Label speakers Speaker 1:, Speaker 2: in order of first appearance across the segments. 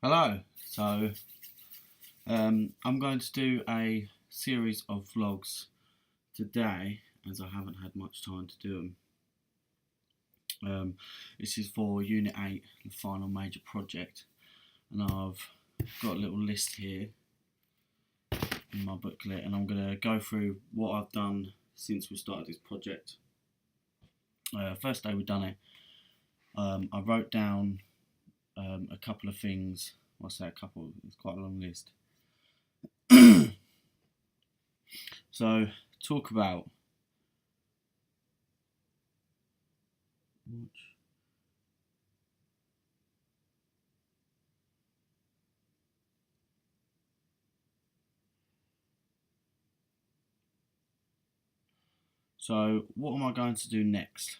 Speaker 1: Hello. I'm going to do a series of vlogs today, as I haven't had much time to do them. This is for Unit 8, the final major project, and I've got a little list here in my booklet, and I'm going to go through what I've done since we started this project. First day we've done it, I wrote down a couple of things. Well, I say a couple, it's quite a long list. So, talk about So, what am I going to do next?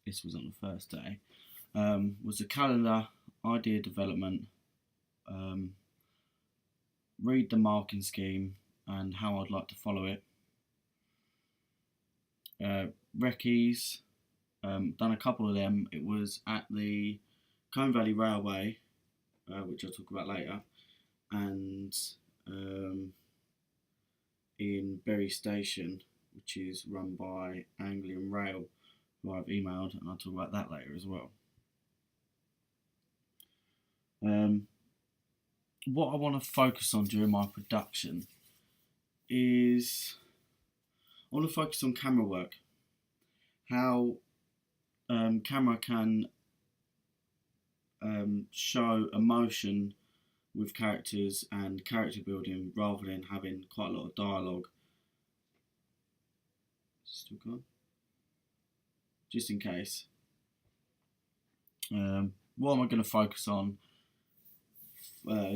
Speaker 1: This was on the first day. Was the calendar, idea development, read the marking scheme and how I'd like to follow it. Recce's, done a couple of them. It was at the Colne Valley Railway, which I'll talk about later, and in Bury Station, which is run by Anglian Rail, who I've emailed, and I'll talk about that later as well. What I want to focus on during my production is I want to focus on camera work, how camera can show emotion with characters and character building rather than having quite a lot of dialogue. Still gone? Just in case. What am I going to focus on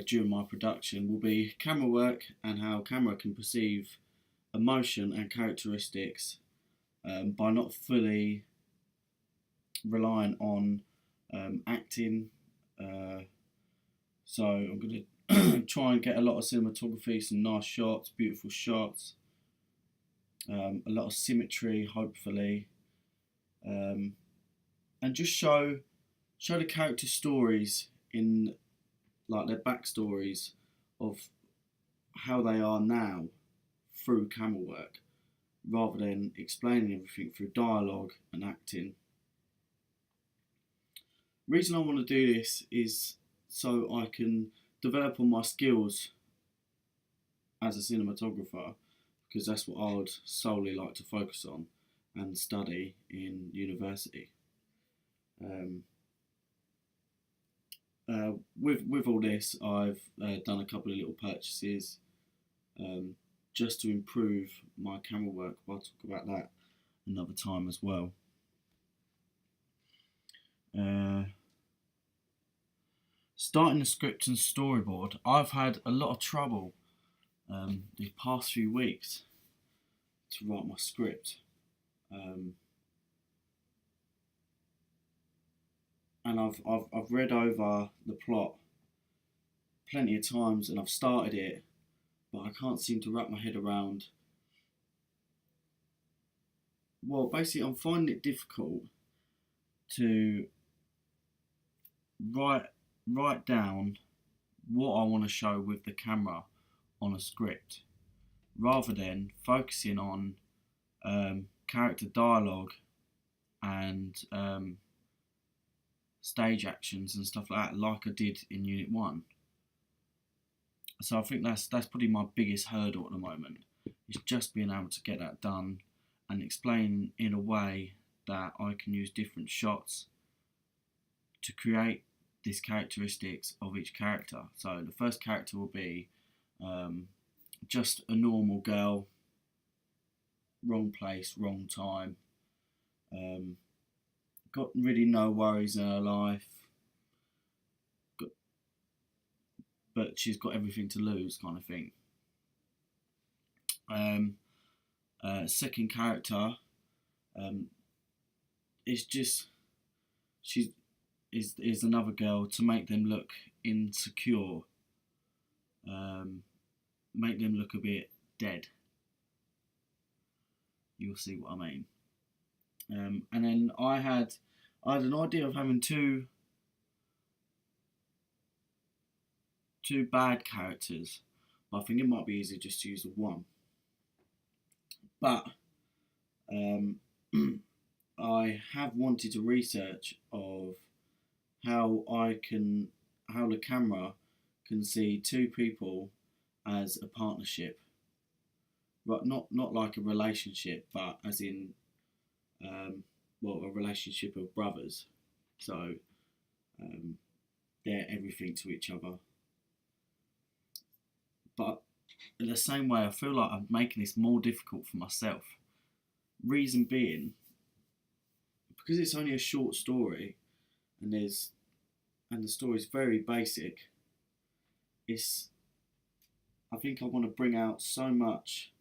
Speaker 1: during my production will be camera work and how camera can perceive emotion and characteristics by not fully relying on acting. So I'm going to try and get a lot of cinematography, some nice shots, beautiful shots, a lot of symmetry, hopefully, and just show the character stories in like their backstories of how they are now through camera work, rather than explaining everything through dialogue and acting. The reason I want to do this is so I can develop on my skills as a cinematographer, because that's what I would solely like to focus on and study in university. With all this, I've done a couple of little purchases just to improve my camera work. I'll talk about that another time as well. Starting the script and storyboard, I've had a lot of trouble these past few weeks to write my script. And I've read over the plot plenty of times and I've started it, but I can't seem to wrap my head around. Well, basically, I'm finding it difficult to write down what I want to show with the camera on a script, rather than focusing on character dialogue and stage actions and stuff like I did in Unit 1. So I think that's probably my biggest hurdle at the moment, is just being able to get that done and explain in a way that I can use different shots to create these characteristics of each character. So the first character will be just a normal girl, wrong place, wrong time, got really no worries in her life, but she's got everything to lose, kind of thing. Second character is just is another girl to make them look insecure, make them look a bit dead. You'll see what I mean. And then I had an idea of having two two bad characters, but I think it might be easier just to use the one. But I have wanted to research of how the camera can see two people as a partnership, but not like a relationship, but as in a relationship of brothers. So they're everything to each other. But in the same way, I feel like I'm making this more difficult for myself. Reason being, because it's only a short story, and the story's very basic. I think I want to bring out so much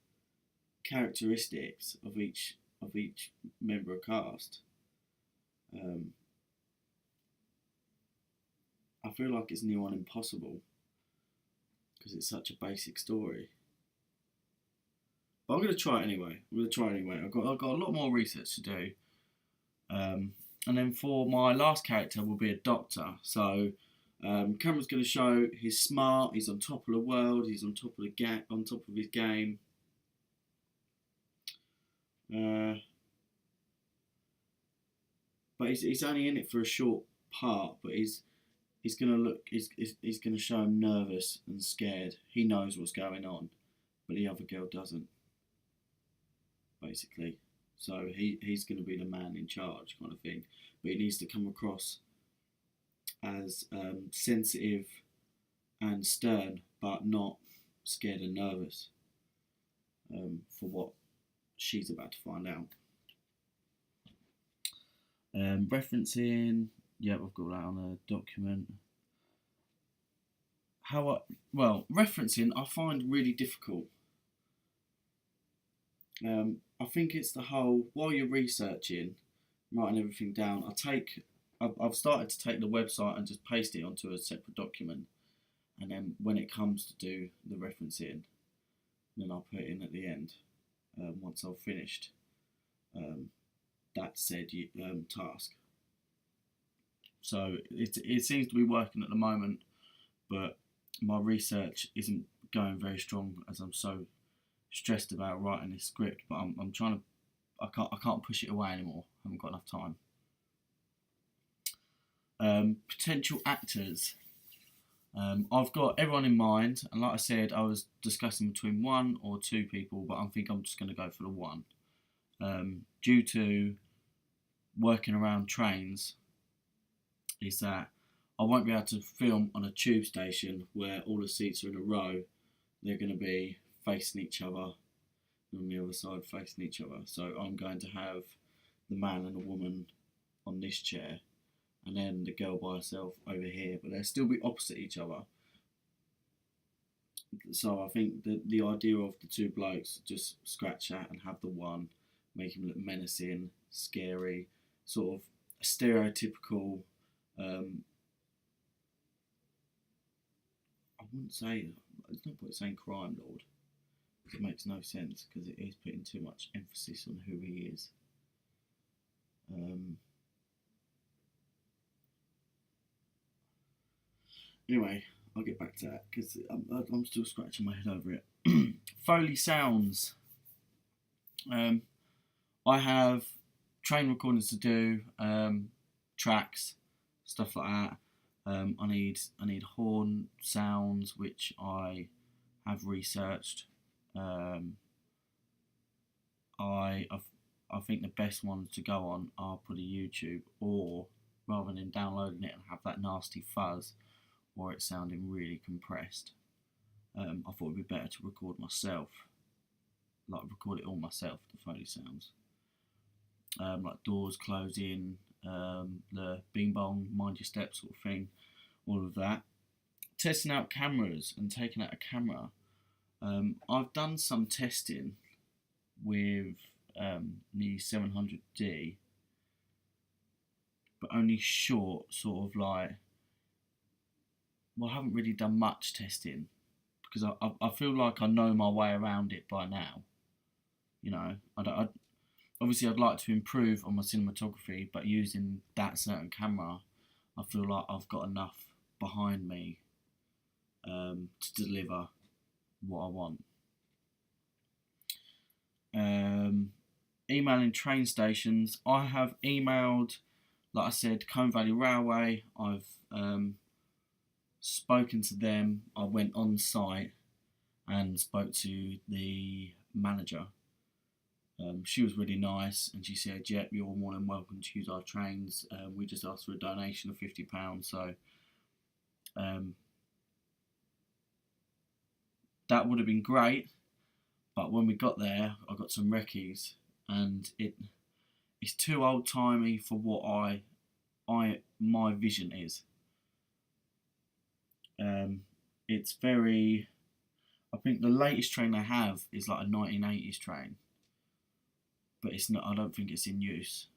Speaker 1: characteristics of each member of cast. I feel like it's near on impossible because it's such a basic story. But I'm going to try it anyway. I've got a lot more research to do. And then for my last character will be a doctor. So Cameron's going to show he's smart, he's on top of the world, he's on top of his game. But he's only in it for a short part. But he's going to show him nervous and scared. He knows what's going on, but the other girl doesn't. Basically, so he's going to be the man in charge, kind of thing. But he needs to come across as sensitive and stern, but not scared and nervous for what she's about to find out. Referencing, yeah, I've got that on a document. Referencing I find really difficult. I think it's the whole, while you're researching, writing everything down, I've started to take the website and just paste it onto a separate document, and then when it comes to do the referencing, then I'll put it in at the end once I've finished that said task. So it seems to be working at the moment, but my research isn't going very strong as I'm so stressed about writing this script. But I'm trying to. I can't push it away anymore. I haven't got enough time. Potential actors. I've got everyone in mind, and like I said, I was discussing between one or two people, but I think I'm just going to go for the one. Due to working around trains, is that I won't be able to film on a tube station where all the seats are in a row. They're going to be facing each other, and on the other side facing each other. So I'm going to have the man and the woman on this chair, and then the girl by herself over here, but they'll still be opposite each other. So I think the idea of the two blokes, just scratch that and have the one, make him look menacing, scary, sort of stereotypical. I wouldn't say, there's no point saying crime lord, because it makes no sense, because it is putting too much emphasis on who he is. Anyway, I'll get back to that, because I'm still scratching my head over it. Foley sounds. I have train recordings to do, tracks, stuff like that. I need horn sounds, which I have researched. I think the best ones to go on are probably YouTube, or rather than downloading it and have that nasty fuzz or it sounding really compressed, I thought it'd be better to record myself, like record it all myself, the Foley sounds. Like doors closing, the bing bong, mind your step sort of thing, all of that. Testing out cameras and taking out a camera. I've done some testing with the 700D, but only short, sort of like, well, I haven't really done much testing, because I feel like I know my way around it by now. You know, obviously I'd like to improve on my cinematography, but using that certain camera, I feel like I've got enough behind me to deliver what I want. Emailing train stations. I have emailed, like I said, Colne Valley Railway. I've spoken to them. I went on site and spoke to the manager. She was really nice, and she said, "Yep, you're more than welcome to use our trains. We just asked for a donation of £50, so that would have been great." But when we got there, I got some recce's, and it's too old timey for what my vision is. It's very. I think the latest train they have is like a 1980s train, but it's not. I don't think it's in use.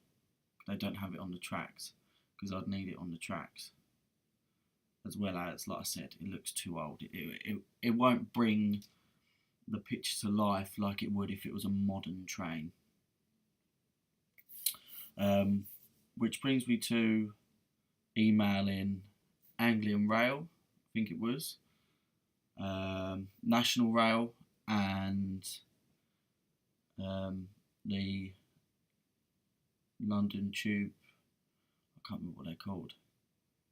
Speaker 1: They don't have it on the tracks because I'd need it on the tracks. As well as, like I said, it looks too old. It won't bring the picture to life like it would if it was a modern train. Which brings me to emailing Anglian Rail, I think it was, National Rail, and the London Tube. I can't remember what they're called,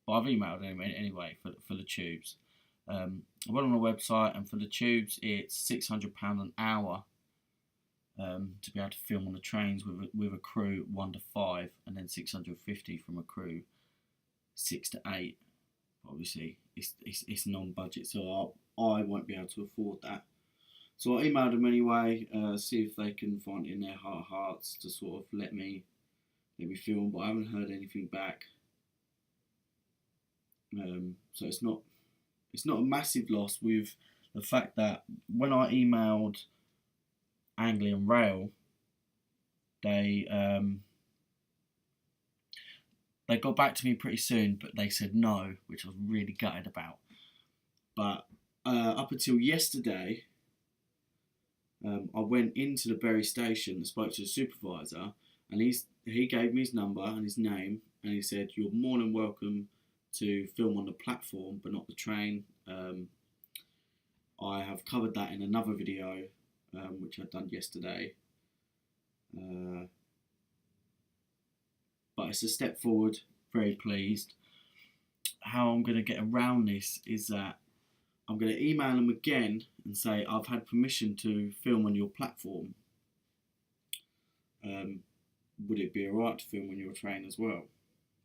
Speaker 1: but I've emailed them anyway for the tubes. I went on a website, and for the tubes it's £600 an hour to be able to film on the trains with a crew 1 to 5, and then 650 from a crew 6 to 8. Obviously, it's non-budget, so I won't be able to afford that. So I emailed them anyway, see if they can find it in their heart of hearts to sort of let me film, but I haven't heard anything back. So it's not a massive loss, with the fact that when I emailed Anglian Rail, they got back to me pretty soon, but they said no, which I was really gutted about. But up until yesterday, I went into the Bury station and spoke to the supervisor, and he gave me his number and his name, and he said, "You're more than welcome to film on the platform, but not the train." I have covered that in another video, which I'd done yesterday. But it's a step forward, very pleased. How I'm going to get around this is that I'm going to email them again and say, "I've had permission to film on your platform. Would it be alright to film on your train as well?"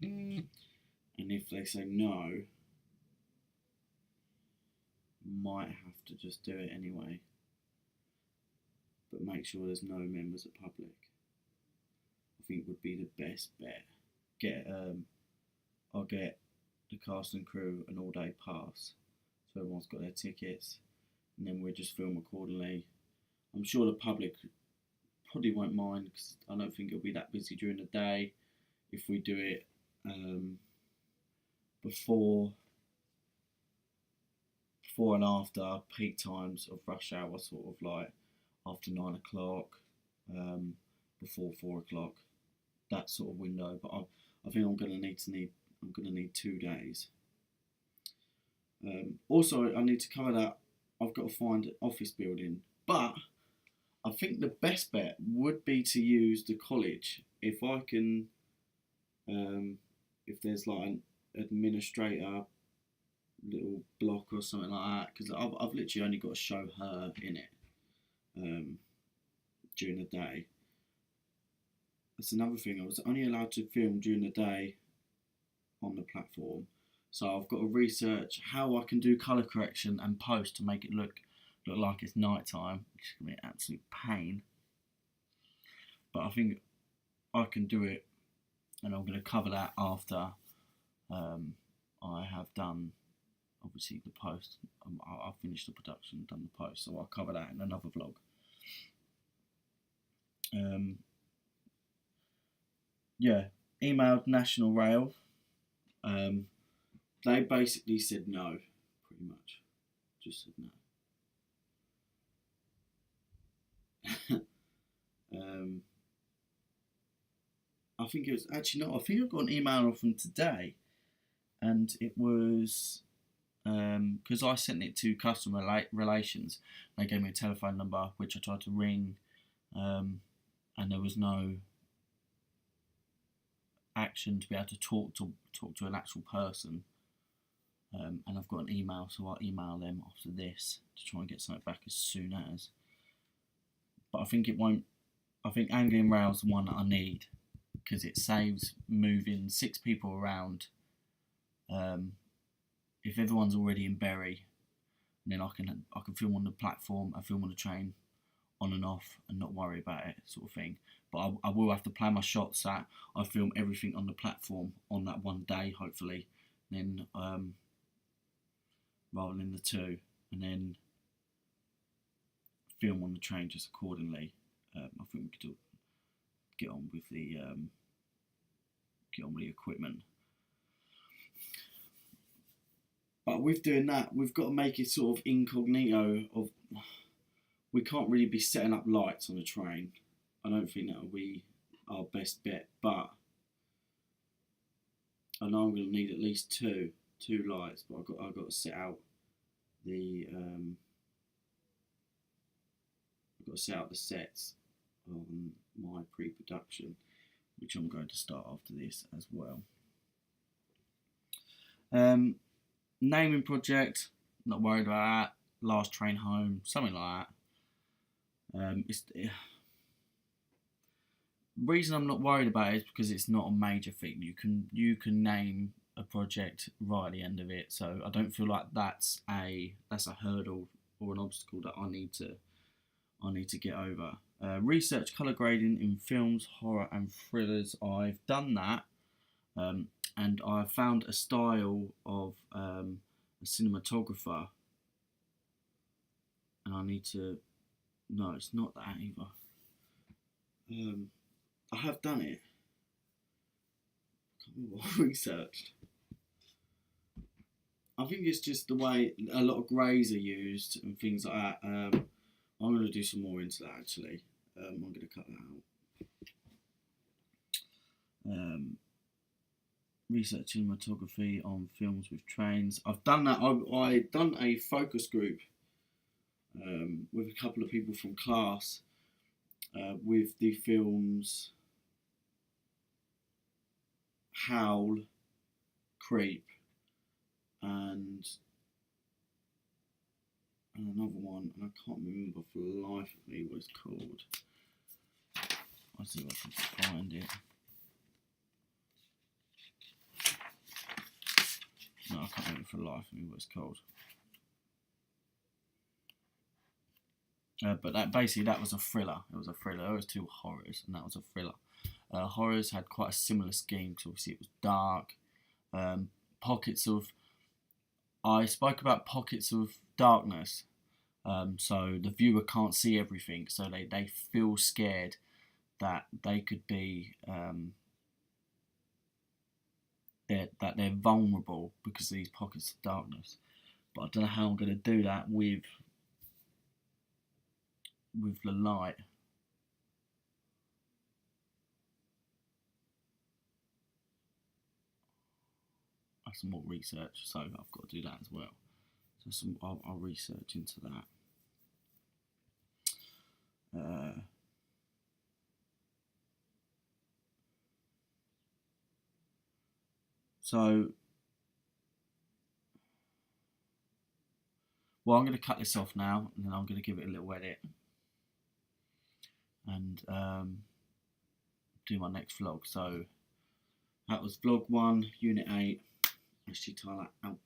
Speaker 1: And if they say no, might have to just do it anyway, but make sure there's no members of public. I think would be the best bet. I'll get the cast and crew an all-day pass, so everyone's got their tickets, and then we'll just film accordingly. I'm sure the public probably won't mind, because I don't think it'll be that busy during the day if we do it before and after peak times of rush hour, sort of like after 9 o'clock, before 4 o'clock, that sort of window. But I think I'm gonna need 2 days. Also, I need to cover that. I've got to find an office building, but I think the best bet would be to use the college. If I can, if there's like an administrator little block or something like that, because I've literally only got to show her in it during the day. That's another thing. I was only allowed to film during the day on the platform, so I've got to research how I can do colour correction and post to make it look like it's night time, which is going to be an absolute pain. But I think I can do it, and I'm going to cover that after I have done, obviously, the post. I've finished the production, done the post, so I'll cover that in another vlog. Yeah, emailed National Rail. They basically said no, pretty much. Just said no. I think it was actually not. I think I got an email off them today, and it was because I sent it to customer relations. They gave me a telephone number which I tried to ring, and there was no action to be able to talk to an actual person. And I've got an email, so I'll email them after this to try and get something back as soon as. But I think it won't. I think Anglian Rail's the one that I need, because it saves moving 6 people around. If everyone's already in Bury, then I can film on the platform, I film on the train, on and off, and not worry about it, sort of thing. But I will have to plan my shots that I film everything on the platform on that one day, hopefully. Then rather than the 2, and then film on the train just accordingly. I think we could get on with the equipment. But with doing that, we've got to make it sort of incognito. We can't really be setting up lights on a train. I don't think that'll be our best bet. But I know I'm going to need at least two lights. But I've got to set out the sets on my pre-production, which I'm going to start after this as well. Naming project, not worried about that. Last Train Home, something like that. Reason I'm not worried about it is because it's not a major thing. You can name a project right at the end of it, so I don't feel like that's a hurdle or an obstacle that I need to get over. Research colour grading in films, horror and thrillers. I've done that, and I've found a style of a cinematographer, and I need to. No, it's not that either. I have done it. I can't remember what I researched. I think it's just the way a lot of greys are used and things like that. I'm going to do some more into that actually. I'm going to cut that out. Research cinematography on films with trains. I've done that. I've done a focus group with a couple of people from class with the films Howl, Creep, and another one, and I can't remember for the life of me what it's called. I'll see if I can find it. No, I can't remember for the life of me what it's called. But that was a thriller. It was a thriller. There was 2 horrors, and that was a thriller. Horrors had quite a similar scheme, because obviously it was dark. Pockets of... I spoke about pockets of darkness. So the viewer can't see everything, so they feel scared that they could be... that they're vulnerable because of these pockets of darkness. But I don't know how I'm going to do that with the light. That's some more research, so I've got to do that as well. So I'll research into that. So, well, I'm going to cut this off now, and then I'm going to give it a little edit, and do my next vlog. So that was vlog 1, unit 8. Actually, tie that out.